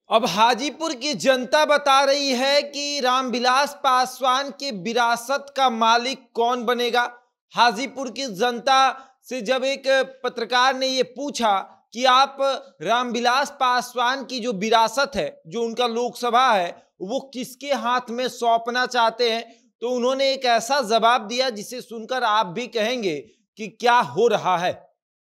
अब हाजीपुर की जनता बता रही है कि रामविलास पासवान की विरासत का मालिक कौन बनेगा। हाजीपुर की जनता से जब एक पत्रकार ने ये पूछा कि आप रामविलास पासवान की जो विरासत है, जो उनका लोकसभा है, वो किसके हाथ में सौंपना चाहते हैं, तो उन्होंने एक ऐसा जवाब दिया जिसे सुनकर आप भी कहेंगे कि क्या हो रहा है।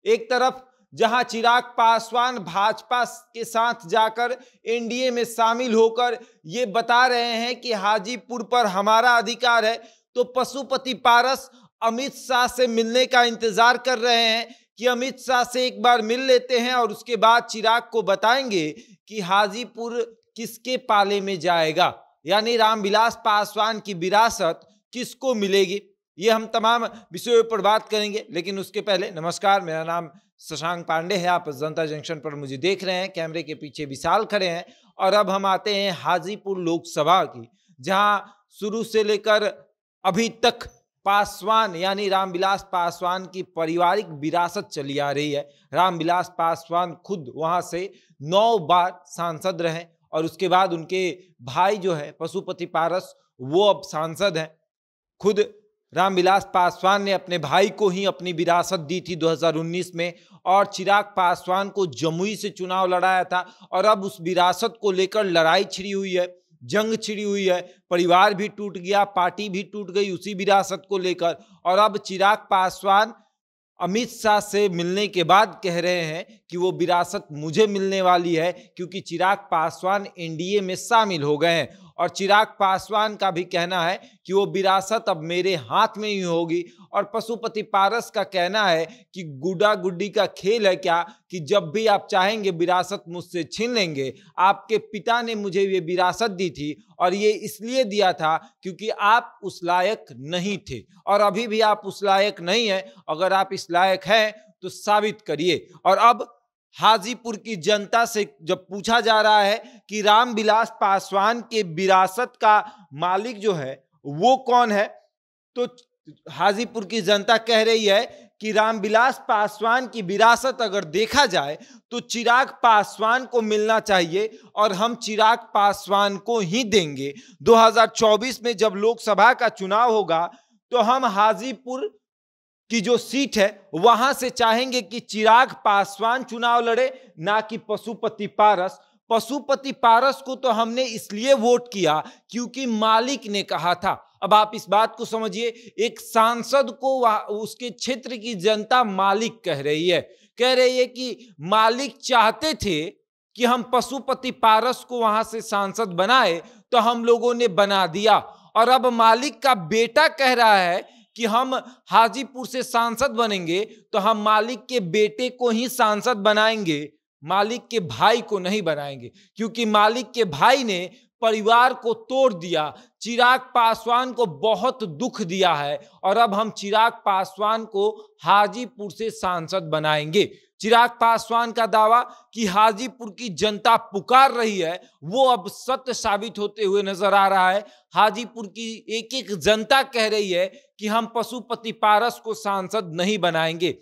एक तरफ जहां चिराग पासवान भाजपा के साथ जाकर एनडीए में शामिल होकर ये बता रहे हैं कि हाजीपुर पर हमारा अधिकार है, तो पशुपति पारस अमित शाह से मिलने का इंतजार कर रहे हैं कि अमित शाह से एक बार मिल लेते हैं और उसके बाद चिराग को बताएंगे कि हाजीपुर किसके पाले में जाएगा, यानी रामविलास पासवान की विरासत किसको मिलेगी। ये हम तमाम विषयों पर बात करेंगे, लेकिन उसके पहले नमस्कार, मेरा नाम शशांक पांडे है। आप जनता जंक्शन पर मुझे देख रहे हैं, कैमरे के पीछे विशाल खड़े हैं। और अब हम आते हैं हाजीपुर लोकसभा की, जहां शुरू से लेकर अभी तक पासवान यानी रामविलास पासवान की पारिवारिक विरासत चली आ रही है। रामविलास पासवान खुद वहां से 9 बार सांसद रहे और उसके बाद उनके भाई जो है पशुपति पारस, वो अब सांसद हैं। खुद रामविलास पासवान ने अपने भाई को ही अपनी विरासत दी थी 2019 में, और चिराग पासवान को जमुई से चुनाव लड़ाया था। और अब उस विरासत को लेकर लड़ाई छिड़ी हुई है, जंग छिड़ी हुई है, परिवार भी टूट गया, पार्टी भी टूट गई उसी विरासत को लेकर। और अब चिराग पासवान अमित शाह से मिलने के बाद कह रहे हैं कि वो विरासत मुझे मिलने वाली है, क्योंकि चिराग पासवान एनडीए में शामिल हो गए हैं। और चिराग पासवान का भी कहना है कि वो विरासत अब मेरे हाथ में ही होगी। और पशुपति पारस का कहना है कि गुड्डा गुड्डी का खेल है क्या, कि जब भी आप चाहेंगे विरासत मुझसे छीन लेंगे। आपके पिता ने मुझे ये विरासत दी थी और ये इसलिए दिया था क्योंकि आप उस लायक नहीं थे, और अभी भी आप उस लायक नहीं हैं। अगर आप इस लायक हैं तो साबित करिए। और अब हाजीपुर की जनता से जब पूछा जा रहा है कि रामविलास पासवान के विरासत का मालिक जो है वो कौन है, तो हाजीपुर की जनता कह रही है कि रामविलास पासवान की विरासत अगर देखा जाए तो चिराग पासवान को मिलना चाहिए, और हम चिराग पासवान को ही देंगे। 2024 में जब लोकसभा का चुनाव होगा तो हम हाजीपुर की जो सीट है वहां से चाहेंगे कि चिराग पासवान चुनाव लड़े, ना कि पशुपति पारस। पशुपति पारस को तो हमने इसलिए वोट किया क्योंकि मालिक ने कहा था। अब आप इस बात को समझिए, एक सांसद को उसके क्षेत्र की जनता मालिक कह रही है कि मालिक चाहते थे कि हम पशुपति पारस को वहां से सांसद बनाए, तो हम लोगों ने बना दिया। और अब मालिक का बेटा कह रहा है कि हम हाजीपुर से सांसद बनेंगे तो हम मालिक के बेटे को ही सांसद बनाएंगे, मालिक के भाई को नहीं बनाएंगे, क्योंकि मालिक के भाई ने परिवार को तोड़ दिया, चिराग पासवान को बहुत दुख दिया है। और अब हम चिराग पासवान को हाजीपुर से सांसद बनाएंगे। चिराग पासवान का दावा कि हाजीपुर की जनता पुकार रही है वो अब सत्य साबित होते हुए नजर आ रहा है। हाजीपुर की एक एक जनता कह रही है कि हम पशुपति पारस को सांसद नहीं बनाएंगे।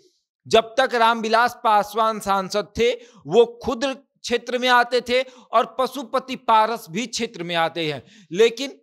जब तक रामविलास पासवान सांसद थे वो खुद क्षेत्र में आते थे और पशुपति पारस भी क्षेत्र में आते हैं, लेकिन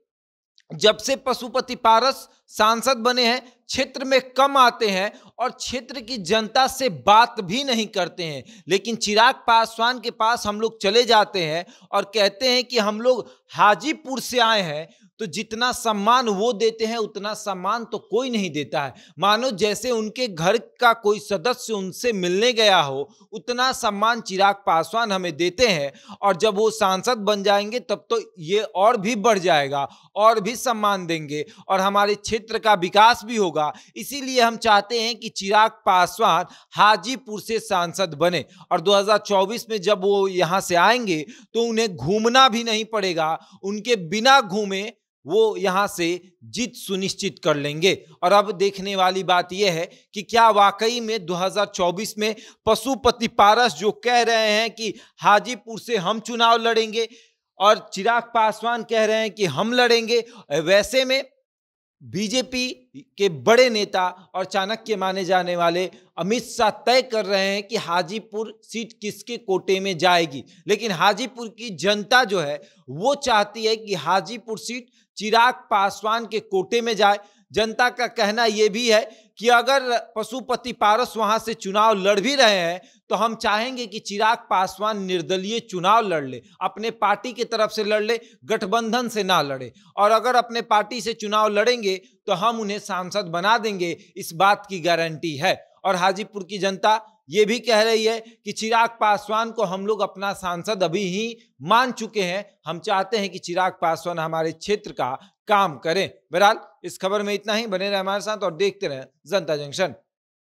जब से पशुपति पारस सांसद बने हैं क्षेत्र में कम आते हैं और क्षेत्र की जनता से बात भी नहीं करते हैं। लेकिन चिराग पासवान के पास हम लोग चले जाते हैं और कहते हैं कि हम लोग हाजीपुर से आए हैं, तो जितना सम्मान वो देते हैं उतना सम्मान तो कोई नहीं देता है। मानो जैसे उनके घर का कोई सदस्य उनसे मिलने गया हो, उतना सम्मान चिराग पासवान हमें देते हैं। और जब वो सांसद बन जाएंगे तब तो ये और भी बढ़ जाएगा, और भी सम्मान देंगे और हमारे क्षेत्र का विकास भी होगा। इसीलिए हम चाहते हैं कि चिराग पासवान हाजीपुर से सांसद बने, और 2024 में जब वो यहाँ से आएंगे तो उन्हें घूमना भी नहीं पड़ेगा, उनके बिना घूमे वो यहां से जीत सुनिश्चित कर लेंगे। और अब देखने वाली बात यह है कि क्या वाकई में 2024 में पशुपति पारस जो कह रहे हैं कि हाजीपुर से हम चुनाव लड़ेंगे और चिराग पासवान कह रहे हैं कि हम लड़ेंगे, वैसे में बीजेपी के बड़े नेता और चाणक्य माने जाने वाले अमित शाह तय कर रहे हैं कि हाजीपुर सीट किसके कोटे में जाएगी, लेकिन हाजीपुर की जनता जो है वो चाहती है कि हाजीपुर सीट चिराग पासवान के कोटे में जाए। जनता का कहना यह भी है कि अगर पशुपति पारस वहां से चुनाव लड़ भी रहे हैं तो हम चाहेंगे कि चिराग पासवान निर्दलीय चुनाव लड़ ले, अपने पार्टी की तरफ से लड़ ले, गठबंधन से ना लड़े। और अगर अपने पार्टी से चुनाव लड़ेंगे तो हम उन्हें सांसद बना देंगे, इस बात की गारंटी है। और हाजीपुर की जनता ये भी कह रही है कि चिराग पासवान को हम लोग अपना सांसद अभी ही मान चुके हैं, हम चाहते हैं कि चिराग पासवान हमारे क्षेत्र का काम करें। बहरहाल इस खबर में इतना ही, बने रहे हमारे साथ और देखते रहें जनता जंक्शन।